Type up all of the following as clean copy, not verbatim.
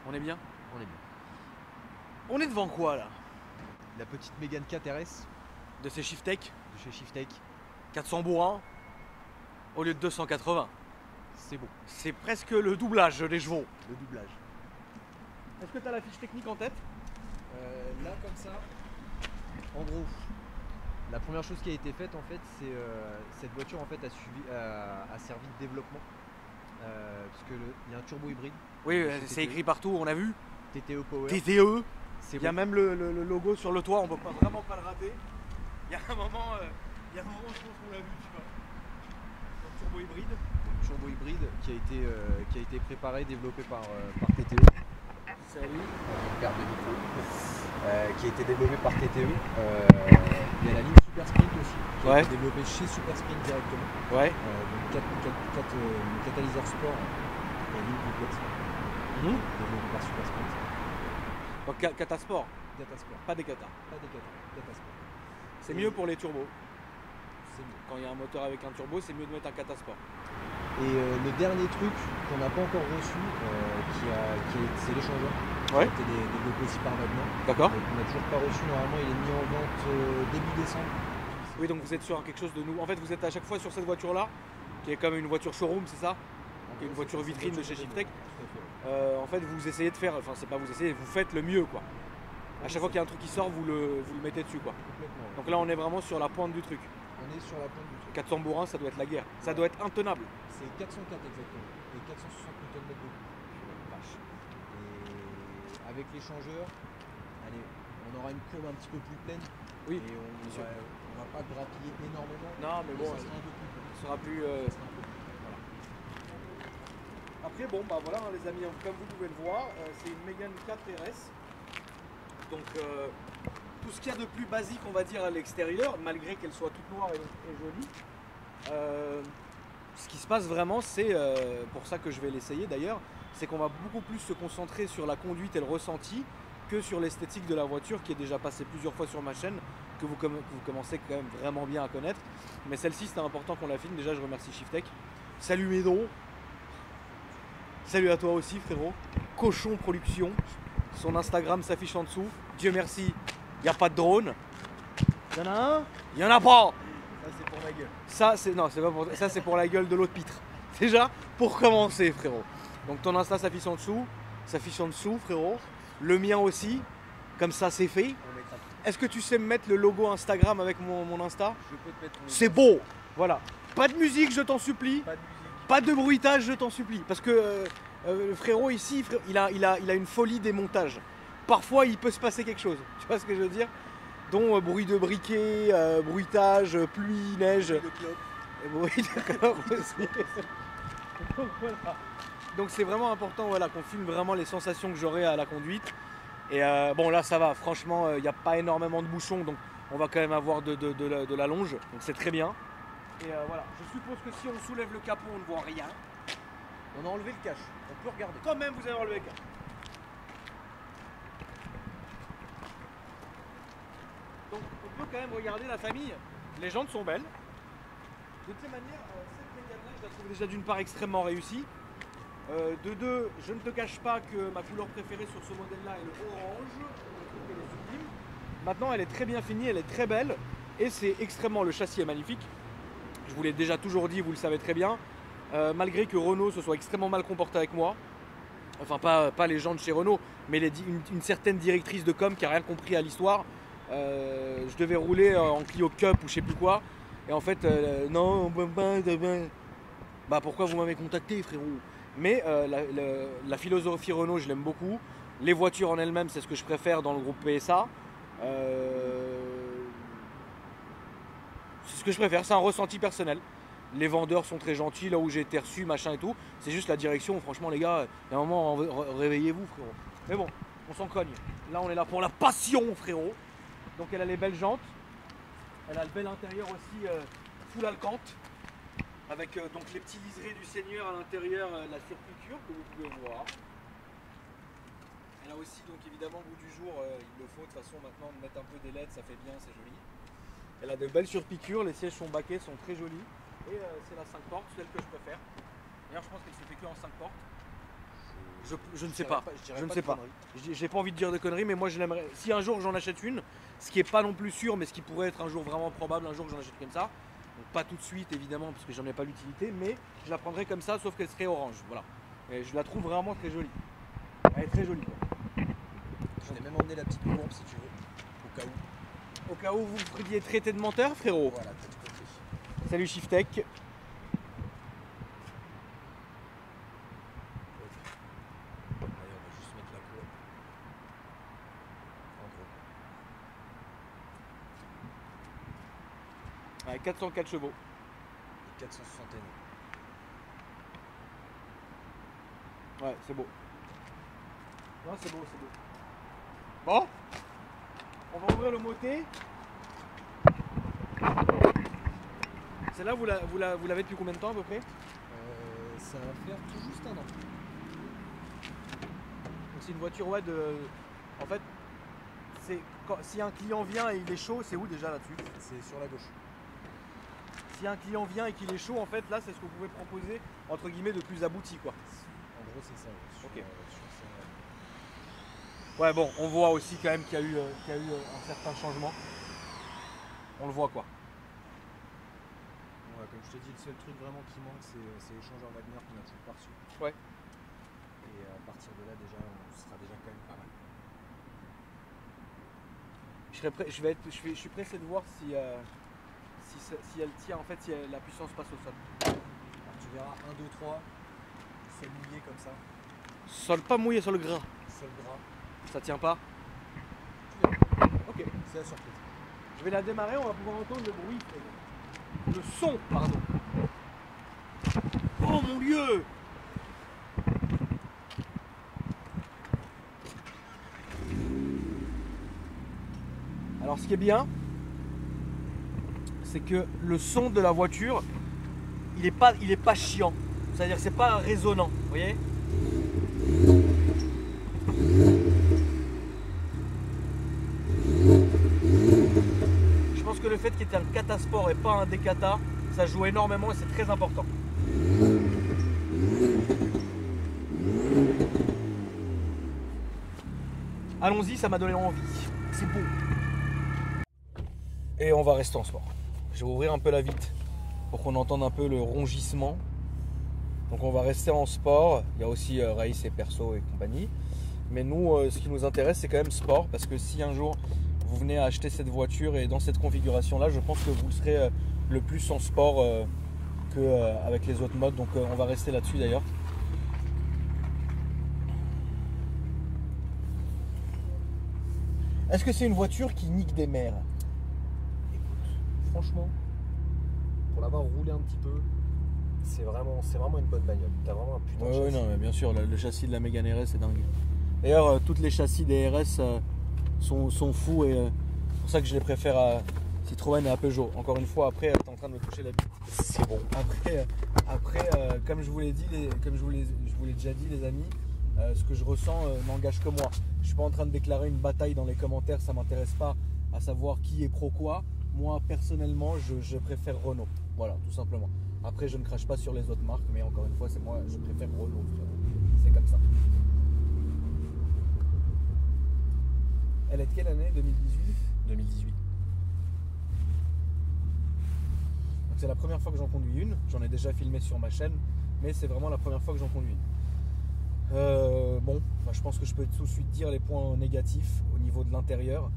On est bien? On est bien. On est devant quoi là? La petite Mégane 4 RS De ces Shiftech, de chez Shiftech, 400 bourrins au lieu de 280. c'est bon, C'est presque le doublage des chevaux. le doublage. Est-ce que tu as la fiche technique en tête? Là comme ça, en gros, la première chose qui a été faite en fait, c'est cette voiture en fait a servi de développement. Parce qu'il y a un turbo hybride. Oui, Chez c'est TTE. écrit partout, on a vu. TTE Power. TTE. C'est Il y a bon. même le logo sur le toit, on peut vraiment pas le rater. Il y a un moment, je pense qu'on l'a vu, tu vois. Un turbo hybride. Turbo hybride qui a été préparé, développé par TTE. Salut. Garde le micro. Qui a été développé par TTE. Il y a la ligne Super Sprint aussi, qui a été développée chez Super Sprint directement. Ouais. Donc 4 catalyseurs sport et ligne complexe. Développé par Super Sprint. Donc Catasport, Datasport. pas des Cata. Pas des Datasport. C'est mieux pour les turbos. C'est mieux. Quand il y a un moteur avec un turbo, c'est mieux de mettre un Catasport. Et le dernier truc qu'on n'a pas encore reçu, c'est l'échangeur. Ouais. Qui a été développé aussi par Magna. D'accord. On n'a toujours pas reçu, normalement il est mis en vente début décembre. Oui, donc vous êtes sur quelque chose de nouveau. En fait, vous êtes à chaque fois sur cette voiture-là, qui est comme une voiture showroom, c'est ça? Qui est une voiture vitrine de chez Shiftech. En fait, vous essayez de faire, enfin, c'est pas vous essayez, vous faites le mieux, quoi. À chaque fois qu'il y a un truc qui sort, vous le mettez dessus, quoi. Complètement. Donc là, on est vraiment sur la pointe du truc. On est sur la pointe du truc. 400 bourrins, ça doit être la guerre. Ça doit être intenable. C'est 404 exactement. Et 460 Nm de coupe. Vache. Et avec l'échangeur, allez, on aura une courbe un petit peu plus pleine. Oui, Et on va pas grappiller énormément. Non, mais bon, ça sera un peu plus court. ce sera plus. Ça sera un peu plus court. Voilà. Après, bon, bah voilà, hein, les amis, comme vous pouvez le voir, c'est une Mégane 4 RS. Donc, tout ce qu'il y a de plus basique, on va dire, à l'extérieur, malgré qu'elle soit toute noire et jolie. Ce qui se passe vraiment, c'est pour ça que je vais l'essayer d'ailleurs, c'est qu'on va beaucoup plus se concentrer sur la conduite et le ressenti que sur l'esthétique de la voiture qui est déjà passée plusieurs fois sur ma chaîne, que vous commencez quand même vraiment bien à connaître. Mais celle-ci, c'était important qu'on la filme. Déjà, je remercie Shiftech. Salut Médon. Salut à toi aussi, frérot. Cochon Production. Son Instagram s'affiche en dessous. Dieu merci, il n'y a pas de drone. Il y en a un? Il n'y en a pas. Ça c'est pour ma gueule. Ça, c'est non, c'est pas pour ça, c'est pour la gueule de l'autre pitre. Déjà, pour commencer, frérot. Donc ton Insta s'affiche en dessous, frérot. Le mien aussi. Comme ça, c'est fait. On mettra tout. Est-ce que tu sais me mettre le logo Instagram avec mon Insta? Je peux te mettre mon C'est beau. Voilà. Pas de musique, je t'en supplie. Pas de musique. Pas de bruitage, je t'en supplie. Parce que le frérot ici, il a une folie des montages. Parfois, il peut se passer quelque chose. Tu vois ce que je veux dire? Dont bruit de briquet, bruitage, pluie, neige. Le club. Bruit de clope aussi. Donc voilà. Donc c'est vraiment important, voilà, qu'on filme vraiment les sensations que j'aurai à la conduite. Et bon, là ça va, franchement, il n'y a pas énormément de bouchons, donc on va quand même avoir de la longe. Donc c'est très bien. Et voilà, je suppose que si on soulève le capot, on ne voit rien. On a enlevé le cache. On peut regarder. Quand même, vous avez enlevé le capot. Donc on peut quand même regarder la famille. Les jantes sont belles. De toute manière, cette Mégane-là, je la trouve déjà d'une part extrêmement réussie. De deux, je ne te cache pas que ma couleur préférée sur ce modèle-là est le orange. Je trouve qu'elle est sublime. Maintenant, elle est très bien finie, elle est très belle. Et c'est extrêmement, le châssis est magnifique. Je vous l'ai déjà toujours dit, vous le savez très bien. Malgré que Renault se soit extrêmement mal comporté avec moi, enfin pas les gens de chez Renault, mais une certaine directrice de com qui a rien compris à l'histoire. Je devais rouler en Clio Cup ou je sais plus quoi, et en fait non, bah pourquoi vous m'avez contacté, frérot? Mais la philosophie Renault, je l'aime beaucoup. Les voitures en elles-mêmes, c'est ce que je préfère dans le groupe PSA. C'est ce que je préfère, c'est un ressenti personnel. Les vendeurs sont très gentils, là où j'ai été reçu, machin et tout. C'est juste la direction, franchement les gars, il y a un moment, réveillez-vous, frérot. Mais bon, on s'en cogne. Là on est là pour la passion, frérot. Donc elle a les belles jantes. Elle a le bel intérieur aussi, full alcante. Avec donc les petits liserés du Seigneur à l'intérieur, la surpiqûre que vous pouvez voir. Elle a aussi donc évidemment au bout du jour, il le faut de toute façon maintenant de mettre un peu des LED, ça fait bien, c'est joli. Elle a de belles surpiqûres, les sièges sont baquets, sont très jolis. Et c'est la 5 portes, celle que je préfère. D'ailleurs je pense qu'elle se fait que en 5 portes. Je ne sais pas. dirais Je ne de sais pas. conneries. J'ai pas envie de dire de conneries, mais moi je l'aimerais. Si un jour j'en achète une, ce qui est pas non plus sûr, mais ce qui pourrait être un jour vraiment probable, un jour que j'en achète comme ça. Donc pas tout de suite évidemment, parce que j'en ai pas l'utilité, mais je la prendrais comme ça, sauf qu'elle serait orange. Voilà. Et je la trouve vraiment très jolie. Elle est très jolie. Quoi. Je t'ai même emmené la petite courbe si tu veux, au cas où. Au cas où vous vous feriez traiter de menteur, frérot. Voilà, t'as tout compris. Salut Shiftech. Allez, on va juste mettre la courbe. En gros. Ouais, 404 chevaux. Et 461. Ouais, c'est beau. Non, c'est beau, c'est beau. Bon, on va ouvrir le moté. Celle-là, vous l'avez depuis combien de temps à peu près? Ça va faire tout juste un an. Donc c'est une voiture ouais de. En fait, si un client vient et il est chaud, c'est où déjà là-dessus? C'est sur la gauche. Si un client vient et qu'il est chaud, en fait, là, c'est ce que vous pouvez proposer entre guillemets de plus abouti, quoi. En gros, c'est ça. Sur, Ok. sur ça. Ouais, bon, on voit aussi quand même qu'il y a eu un certain changement. On le voit, quoi. Ouais, comme je te dis, le seul truc vraiment qui manque, c'est l'échangeur Wagner qu'on a toujours pas reçu. Ouais. Et à partir de là, déjà, on sera déjà quand même pas mal. Je suis pressé de voir si elle tient, en fait, si la puissance passe au sol. Alors, tu verras 1, 2, 3, sol mouillé comme ça, Sol pas mouillé, sol gras. sol gras. Ça tient pas? Ok. C'est la surprise. Je vais la démarrer, on va pouvoir entendre le bruit. Le son, pardon. Oh mon Dieu! Alors ce qui est bien, c'est que le son de la voiture, il est pas chiant. C'est-à-dire que c'est pas résonnant, vous voyez? Je pense que le fait qu'il y ait un Catasport et pas un Decata, ça joue énormément et c'est très important. Allons-y, ça m'a donné envie. C'est beau. Et on va rester en sport. Je vais ouvrir un peu la vitre pour qu'on entende un peu le rongissement. Donc on va rester en sport. Il y a aussi race et perso et compagnie. Mais nous, ce qui nous intéresse, c'est quand même sport. Parce que si un jour vous venez à acheter cette voiture et dans cette configuration-là, je pense que vous le serez le plus en sport qu'avec les autres modes. Donc on va rester là-dessus d'ailleurs. Est-ce que c'est une voiture qui nique des mères? Écoute, franchement, pour l'avoir roulé un petit peu, c'est vraiment une bonne bagnole. T'as vraiment un putain de Oui, châssis. non, mais bien sûr, le châssis de la Mégane RS c'est dingue. D'ailleurs, toutes les châssis des RS sont fous et c'est pour ça que je les préfère à Citroën et à Peugeot. Encore une fois, après, t'es en train de me toucher la bite. C'est bon. Après, comme je vous l'ai dit, je vous l'ai déjà dit, les amis, ce que je ressens n'engage que moi. Je suis pas en train de déclarer une bataille dans les commentaires, ça m'intéresse pas à savoir qui est pro quoi. Moi, personnellement, je préfère Renault. Voilà, tout simplement. Après, je ne crache pas sur les autres marques, mais encore une fois, c'est moi, je préfère Renault. C'est comme ça. Elle est de quelle année? 2018? 2018. Donc c'est la première fois que j'en conduis une. J'en ai déjà filmé sur ma chaîne, mais c'est vraiment la première fois que j'en conduis une. Bon, bah, je pense que je peux tout de suite dire les points négatifs au niveau de l'intérieur.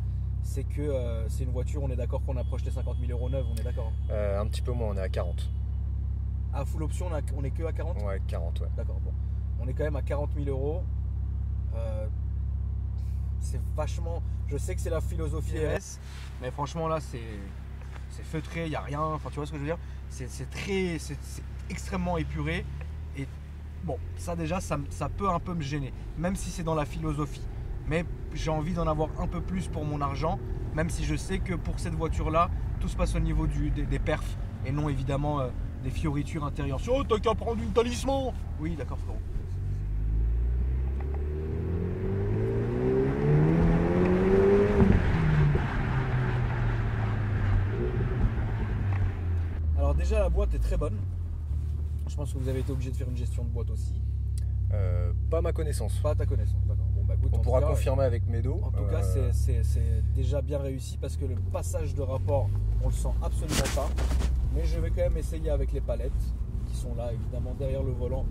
C'est que c'est une voiture, on est d'accord qu'on approche les 50 000 € neuve, on est d'accord? Un petit peu moins, on est à 40. À full option, on est que à 40? Ouais, 40, ouais. D'accord, bon. On est quand même à 40 000 €. C'est vachement. Je sais que c'est la philosophie RS, mais franchement là c'est feutré, il n'y a rien. Enfin, tu vois ce que je veux dire? C'est extrêmement épuré. Et bon, ça déjà, ça peut un peu me gêner, même si c'est dans la philosophie. Mais j'ai envie d'en avoir un peu plus pour mon argent, même si je sais que pour cette voiture-là, tout se passe au niveau des perfs et non évidemment des fioritures intérieures. Oh, t'as qu'à prendre une talisman! Oui, d'accord, frérot. Alors déjà, la boîte est très bonne. Je pense que vous avez été obligé de faire une gestion de boîte aussi. Pas à ma connaissance. Pas à ta connaissance, d'accord. Bon, bah, écoute, On en pourra tout cas, confirmer avec Medo. En tout cas, c'est déjà bien réussi parce que le passage de rapport, on le sent absolument pas. Mais je vais quand même essayer avec les palettes qui sont là, évidemment, derrière le volant.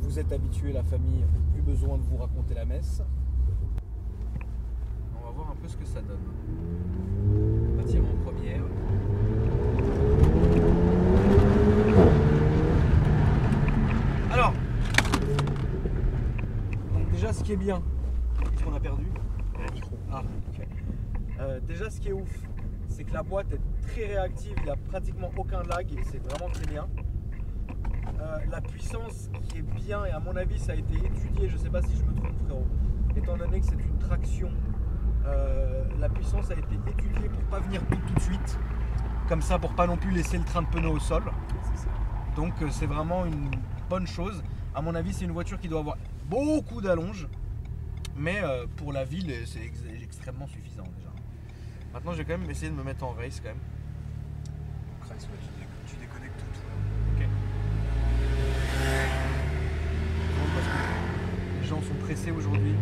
Vous êtes habitués, la famille, plus besoin de vous raconter la messe. On va voir un peu ce que ça donne. On va tirer en première. Alors, donc déjà ce qui est bien, qu'est-ce qu'on a perdu? Le micro. Ah, ok. Déjà ce qui est ouf, c'est que la boîte est très réactive, il n'y a pratiquement aucun lag et c'est vraiment très bien. La puissance qui est bien, et à mon avis ça a été étudié, je ne sais pas si je me trompe frérot, étant donné que c'est une traction, la puissance a été étudiée pour pas venir tout de suite, comme ça pour pas non plus laisser le train de pneus au sol. Donc c'est vraiment une bonne chose. À mon avis c'est une voiture qui doit avoir beaucoup d'allonge, mais pour la ville c'est extrêmement suffisant déjà. Maintenant je vais quand même essayer de me mettre en race quand même. Race, ouais, tu déconnectes tout. Ok. Les gens sont pressés aujourd'hui.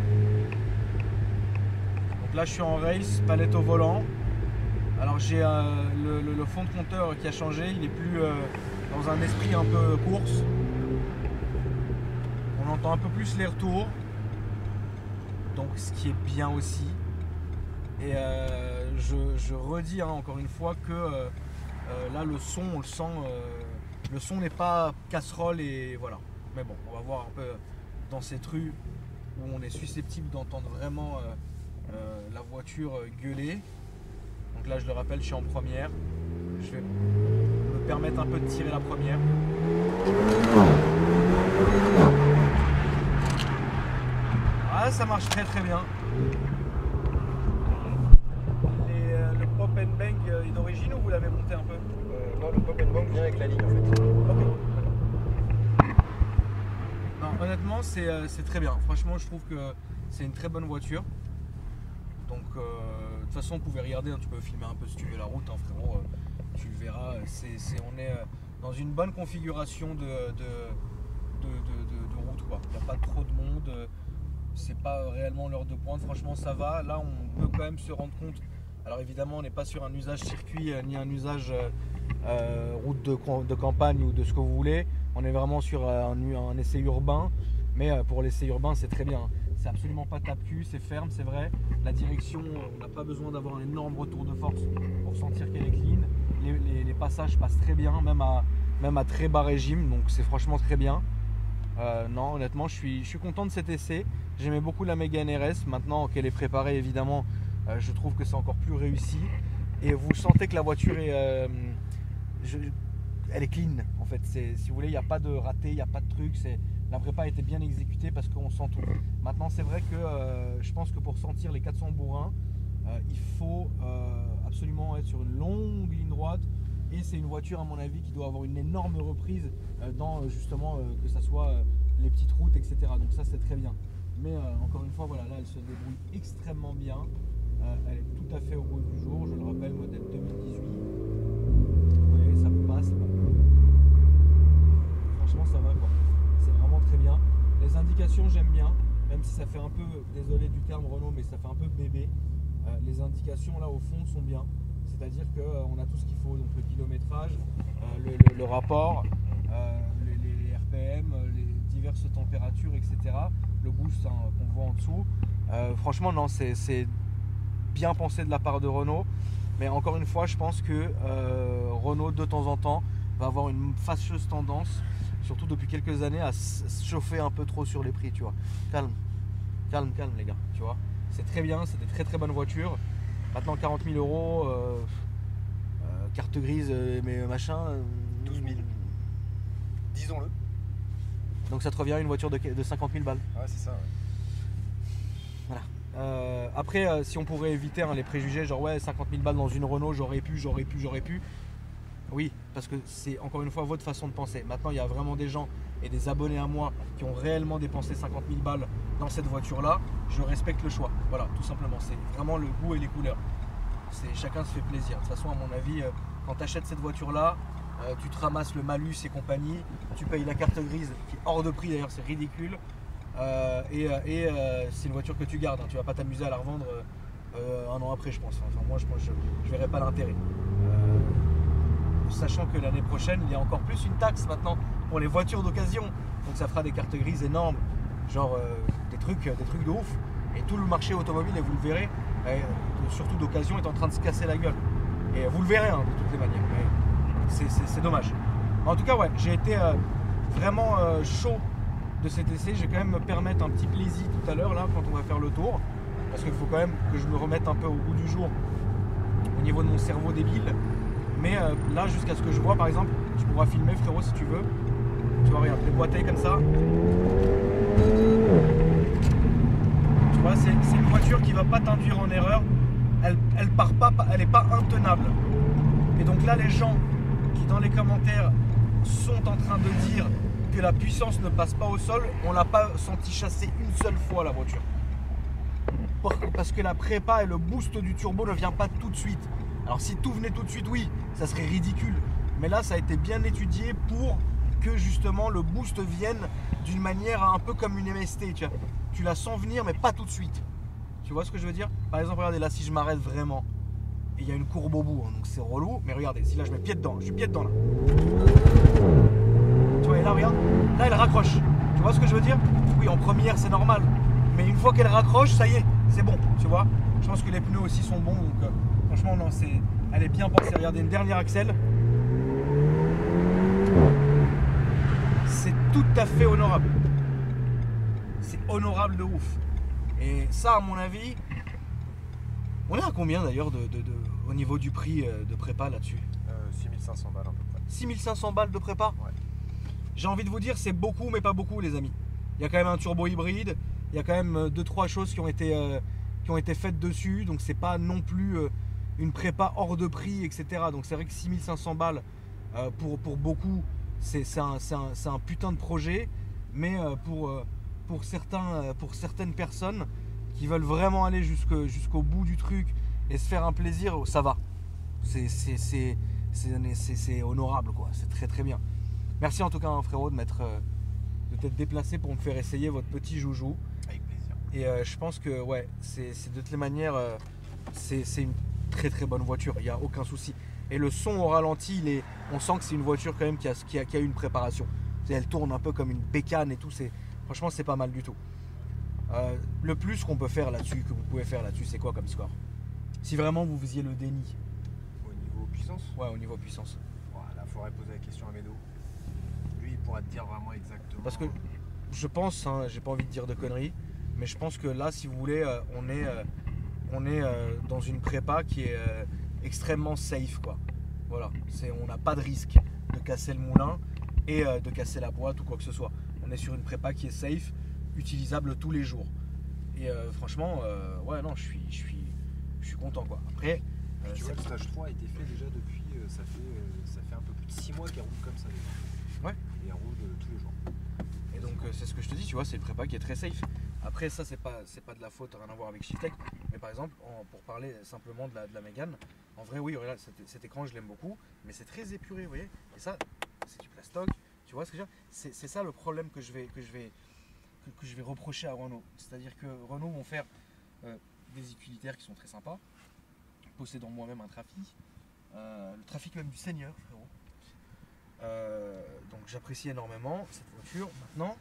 Donc là je suis en race, palette au volant. Alors j'ai le fond de compteur qui a changé, il est plus dans un esprit un peu course. On entend un peu plus les retours. Donc ce qui est bien aussi. Et je redis encore une fois que là le son on le sent, le son n'est pas casserole et voilà. Mais bon, on va voir un peu dans cette rue où on est susceptible d'entendre vraiment la voiture gueuler. Donc là je le rappelle, je suis en première. Je vais me permettre un peu de tirer la première. Ah, ça marche très très bien. Le pop and bang est d'origine ou vous l'avez monté un peu? Non, le pop and bang vient avec la ligne en fait. Ok. Non, honnêtement, c'est très bien. Franchement, je trouve que c'est une très bonne voiture. Donc, de toute façon, vous pouvez regarder, hein, tu peux filmer un peu si tu veux la route, hein, frérot. Tu le verras. On est dans une bonne configuration de route, quoi. Il n'y a pas trop de monde. C'est pas réellement l'heure de pointe. Franchement, ça va. Là, on peut quand même se rendre compte. Alors, évidemment, on n'est pas sur un usage circuit ni un usage route de campagne ou de ce que vous voulez. On est vraiment sur un essai urbain. Mais pour l'essai urbain, c'est très bien. C'est absolument pas tape-cul, c'est ferme, c'est vrai. La direction, on n'a pas besoin d'avoir un énorme retour de force pour sentir qu'elle est clean. Les passages passent très bien, même à très bas régime, donc c'est franchement très bien. Non, honnêtement, je suis content de cet essai. J'aimais beaucoup la Mégane RS. Maintenant qu'elle est préparée, évidemment, je trouve que c'est encore plus réussi. Et vous sentez que la voiture est, elle est clean, en fait. Si vous voulez, il n'y a pas de raté, il n'y a pas de truc. La prépa a été bien exécutée parce qu'on sent tout. Maintenant, c'est vrai que je pense que pour sentir les 400 bourrins, il faut absolument être sur une longue ligne droite. Et c'est une voiture, à mon avis, qui doit avoir une énorme reprise dans justement que ça soit les petites routes, etc. Donc ça, c'est très bien. Mais encore une fois, voilà, là, elle se débrouille extrêmement bien. Elle est tout à fait au goût du jour. Je le rappelle, modèle 2018. Vous voyez, ça passe. Franchement, ça va, quoi. C'est vraiment très bien. Les indications, j'aime bien, même si ça fait un peu, désolé du terme Renault, mais ça fait un peu bébé. Les indications là au fond sont bien, c'est-à-dire qu'on a tout ce qu'il faut, donc le kilométrage, le rapport, les RPM, les diverses températures, etc. Le boost hein, qu'on voit en dessous. Franchement, non, c'est bien pensé de la part de Renault, mais encore une fois, je pense que Renault de temps en temps va avoir une fâcheuse tendance, surtout depuis quelques années, à se chauffer un peu trop sur les prix, tu vois. Calme les gars, tu vois. C'est très bien, c'est des très très bonnes voitures. Maintenant 40 000 euros, carte grise, mais machin. 12 000. Disons-le. Donc ça te revient à une voiture de 50 000 balles. Ouais, c'est ça, ouais. Voilà. Après, si on pourrait éviter hein, les préjugés, genre ouais, 50 000 balles dans une Renault, j'aurais pu. Oui, parce que c'est encore une fois votre façon de penser. Maintenant, il y a vraiment des gens et des abonnés à moi qui ont réellement dépensé 50 000 balles dans cette voiture-là. Je respecte le choix. Voilà, tout simplement. C'est vraiment le goût et les couleurs. Chacun se fait plaisir. De toute façon, à mon avis, quand tu achètes cette voiture-là, tu te ramasses le malus et compagnie. Tu payes la carte grise qui est hors de prix, d'ailleurs, c'est ridicule. C'est une voiture que tu gardes, hein. Tu vas pas t'amuser à la revendre un an après, je pense. Enfin, moi, je verrais pas l'intérêt. Sachant que l'année prochaine, il y a encore plus une taxe maintenant pour les voitures d'occasion. Donc ça fera des cartes grises énormes, genre des trucs de ouf. Et tout le marché automobile, et vous le verrez, surtout d'occasion, est en train de se casser la gueule. Et vous le verrez hein, de toutes les manières. Mais c'est dommage. En tout cas, ouais, j'ai été vraiment chaud de cet essai. Je vais quand même me permettre un petit plaisir tout à l'heure là quand on va faire le tour. Parce qu'il faut quand même que je me remette un peu au goût du jour au niveau de mon cerveau débile. Mais là, jusqu'à ce que je vois, par exemple, tu pourras filmer, frérot, si tu veux. Tu vois, regarde, les boîtiers comme ça. Tu vois, c'est une voiture qui va pas t'induire en erreur. Elle part pas, elle est pas intenable. Et donc là, les gens qui dans les commentaires sont en train de dire que la puissance ne passe pas au sol, on l'a pas senti chasser une seule fois la voiture. Parce que la prépa et le boost du turbo ne vient pas tout de suite. Alors si tout venait tout de suite, oui, ça serait ridicule. Mais là, ça a été bien étudié pour que justement le boost vienne d'une manière un peu comme une MST. Tu la sens venir, mais pas tout de suite. Tu vois ce que je veux dire? Par exemple, regardez là, si je m'arrête vraiment, et il y a une courbe au bout, hein, donc c'est relou. Mais regardez, si là je mets pied dedans, je suis pied dedans là. Tu vois, et là, regarde, là elle raccroche. Tu vois ce que je veux dire? Oui, en première, c'est normal. Mais une fois qu'elle raccroche, ça y est, c'est bon, tu vois. Je pense que les pneus aussi sont bons, donc franchement, non, elle est bien pensée. Regardez, une dernière axelle. C'est tout à fait honorable. C'est honorable de ouf. Et ça, à mon avis, on est à combien d'ailleurs au niveau du prix de prépa là-dessus? 6500 balles à peu près. 6500 balles de prépa? Ouais. J'ai envie de vous dire, c'est beaucoup, mais pas beaucoup, les amis. Il y a quand même un turbo hybride. Il y a quand même 2-3 choses qui ont été faites dessus. Donc c'est pas non plus une prépa hors de prix, etc. Donc c'est vrai que 6500 balles pour beaucoup, c'est un putain de projet. Mais pour certaines personnes qui veulent vraiment aller jusqu'au bout du truc et se faire un plaisir, ça va. C'est honorable, quoi. C'est très très bien. Merci en tout cas, hein, frérot, de t'être déplacé pour me faire essayer votre petit joujou. Avec plaisir. Et je pense que ouais, c'est de toutes les manières, c'est une très très bonne voiture, il n'y a aucun souci. Et le son au ralenti, on sent que c'est une voiture quand même qui a eu une préparation. Elle tourne un peu comme une bécane et tout, franchement c'est pas mal du tout. Le plus qu'on peut faire là-dessus, que vous pouvez faire là-dessus, c'est quoi comme score? Si vraiment vous faisiez le déni. Au niveau puissance? Ouais, au niveau puissance. Là, il faudrait poser la question à Médo. Lui, il pourra te dire vraiment exactement. Parce que je pense, hein, j'ai pas envie de dire de conneries, mais je pense que là, si vous voulez, on est dans une prépa qui est extrêmement safe, quoi. Voilà, on n'a pas de risque de casser le moulin et de casser la boîte ou quoi que ce soit. On est sur une prépa qui est safe, utilisable tous les jours. Et franchement, ouais, non, je suis content, quoi. Après, tu vois, le stage 3 a été fait déjà depuis, ça fait un peu plus de 6 mois qu'elle roule comme ça déjà. Ouais. Et elle roule tous les jours. Et donc c'est ce que je te dis, tu vois, c'est une prépa qui est très safe. Après ça, c'est pas de la faute, rien à voir avec Shiftech. Mais par exemple, pour parler simplement de la Mégane, en vrai oui, regarde, cet écran je l'aime beaucoup, mais c'est très épuré, vous voyez. Et ça, c'est du plastoc, tu vois ce que je veux dire. C'est ça le problème que je vais reprocher à Renault. C'est-à-dire que Renault vont faire des utilitaires qui sont très sympas, possédant moi-même un trafic, le trafic même du Seigneur, frérot. Donc j'apprécie énormément cette voiture. Maintenant,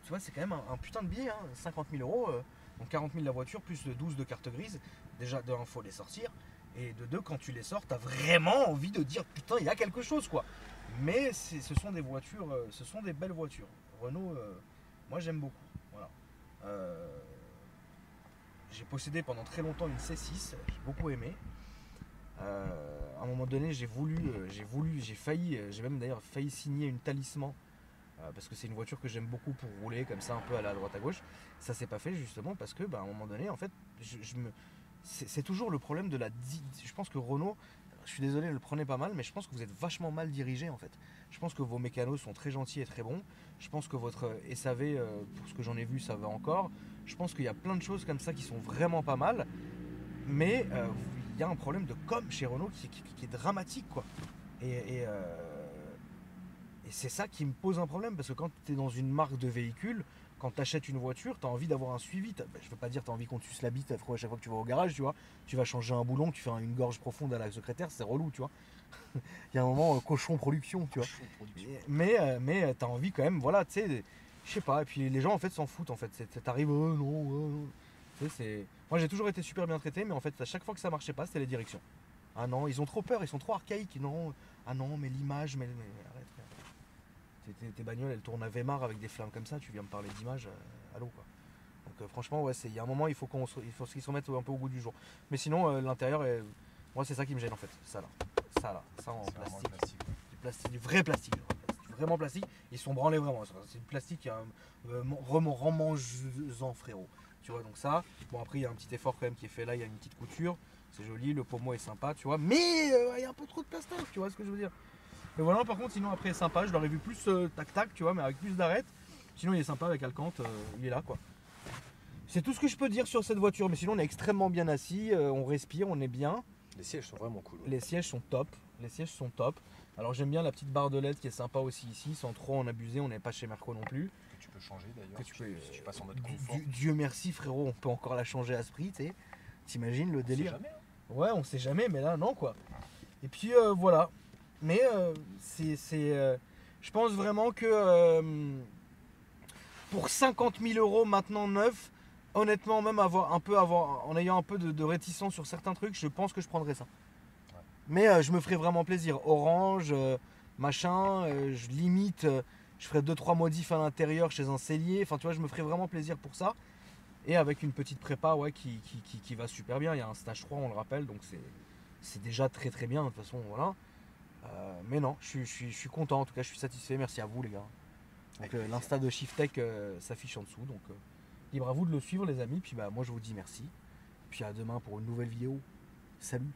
tu vois, c'est quand même un putain de billet, hein, 50 000 euros, donc 40 000 la voiture, plus de 12 de carte grise. Déjà, de 1, faut les sortir. Et de 2, quand tu les sors, t'as vraiment envie de dire putain, il y a quelque chose, quoi. Mais ce sont des voitures, ce sont des belles voitures. Renault, moi j'aime beaucoup. Voilà. J'ai possédé pendant très longtemps une C6, j'ai beaucoup aimé. À un moment donné, j'ai même d'ailleurs failli signer une Talisman parce que c'est une voiture que j'aime beaucoup pour rouler comme ça un peu à la droite à gauche. Ça s'est pas fait justement parce que à un moment donné, en fait, c'est toujours le problème de je pense que Renault, je suis désolé, le prenez pas mal, mais je pense que vous êtes vachement mal dirigé en fait. Je pense que vos mécanos sont très gentils et très bons. Je pense que votre SAV, pour ce que j'en ai vu, ça va encore. Je pense qu'il y a plein de choses comme ça qui sont vraiment pas mal, mais il y a un problème de com chez Renault qui est dramatique, quoi. Et c'est ça qui me pose un problème, parce que quand tu es dans une marque de véhicule, quand tu achètes une voiture, tu as envie d'avoir un suivi. Je veux pas dire tu as envie qu'on te suce la bite frérot, à chaque fois que tu vas au garage, tu vois. Tu vas changer un boulon, tu fais une gorge profonde à la secrétaire, c'est relou, tu vois. Il y a un moment cochon production, tu vois. Mais tu as envie quand même, voilà, tu sais, je sais pas. Et puis les gens en fait s'en foutent en fait. T'arrives, non. Tu sais, moi j'ai toujours été super bien traité, mais en fait à chaque fois que ça marchait pas, c'était les directions. Ah non, ils ont trop peur, ils sont trop archaïques. Non, ah non, mais l'image, mais arrête. Tes bagnoles, elles tournent à Weimar avec des flammes comme ça, tu viens me parler d'image, allô quoi. Donc franchement, ouais, il y a un moment, il faut qu'ils se remettent un peu au goût du jour. Mais sinon, l'intérieur, moi c'est ça qui me gêne en fait, ça en plastique. Du plastique, du vrai plastique, vraiment plastique. Ils sont branlés vraiment, c'est du plastique remangeusant frérot. Tu vois, donc ça, bon après il y a un petit effort quand même qui est fait là, il y a une petite couture, c'est joli, le pommeau est sympa, tu vois, mais il y a un peu trop de plastique, tu vois ce que je veux dire. Le volant par contre sinon après est sympa, je l'aurais vu plus tac tu vois, mais avec plus d'arêtes. Sinon il est sympa avec Alcante, il est là quoi. C'est tout ce que je peux dire sur cette voiture, mais sinon on est extrêmement bien assis, on respire, on est bien. Les sièges sont vraiment cool. Ouais. Les sièges sont top. Alors j'aime bien la petite barre de LED qui est sympa aussi ici, sans trop en abuser, on n'est pas chez Merco non plus. Que tu peux changer d'ailleurs, si tu passes en mode confort. confort. Dieu merci frérot, on peut encore la changer à ce prix, tu sais. T'imagines le délire? On sait jamais, hein. Ouais, on sait jamais, mais là non quoi. Et puis voilà. Mais je pense vraiment que pour 50 000 € maintenant neuf, honnêtement, même en ayant un peu de réticence sur certains trucs, je pense que je prendrais ça. Ouais. Mais je me ferais vraiment plaisir. Orange, machin, je limite, je ferais 2-3 modifs à l'intérieur chez un cellier. Enfin, tu vois, je me ferais vraiment plaisir pour ça. Et avec une petite prépa ouais, qui va super bien. Il y a un stage 3, on le rappelle, donc c'est déjà très très bien. De toute façon, voilà. Mais non, je suis content, en tout cas je suis satisfait, merci à vous les gars. Donc l'insta de Shiftech s'affiche en dessous, donc libre à vous de le suivre les amis, puis bah moi je vous dis merci. Puis à demain pour une nouvelle vidéo. Salut.